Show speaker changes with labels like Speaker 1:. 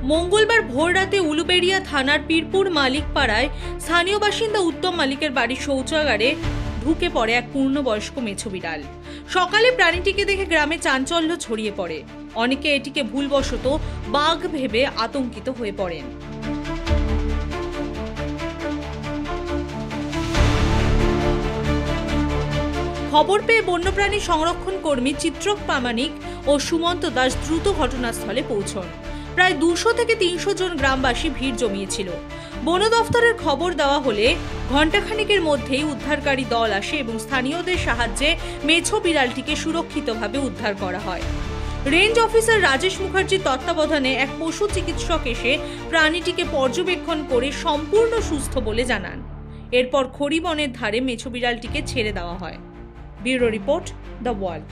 Speaker 1: মঙ্গলবার ভোর রাতে উলুবেড়িয়া থানার পীরপুর মালিকপাড়ায় স্থানীয় বাসিন্দা উত্তম মালিকের বাড়ির শৌচাগারে ঢুকে পড়ে এক পূর্ণবয়স্ক মেছো বিড়াল। সকালে প্রাণীটিকে দেখে গ্রামে চাঞ্চল্য ছড়িয়ে পড়ে। অনেকে এটিকে ভুলবশত বাঘ ভেবে আতঙ্কিত হয়ে পড়েন। খবর পেয়ে বন্যপ্রাণী সংরক্ষণ কর্মী চিত্রক প্রামাণিক ও সুমন্ত দাস দ্রুত ঘটনাস্থলে পৌঁছন। প্রায় 200 থেকে 300 জন গ্রামবাসী ভিড় জমিয়েছিল। বন দফতরের খবর দেওয়া হলে ঘণ্টাখানেকের মধ্যেই উদ্ধারকারী দল আসে এবং স্থানীয়দের সাহায্যে মেছো বিড়ালটিকে সুরক্ষিতভাবে উদ্ধার করা হয়। রেঞ্জ অফিসার রাজেশ মুখার্জির তত্ত্বাবধানে এক পশু চিকিৎসক এসে প্রাণীটিকে পর্যবেক্ষণ করে সম্পূর্ণ সুস্থ বলে জানান। এরপর খড়ি বনের ধারে মেছো বিড়ালটিকে ছেড়ে দেওয়া হয়। Bureau report, the world.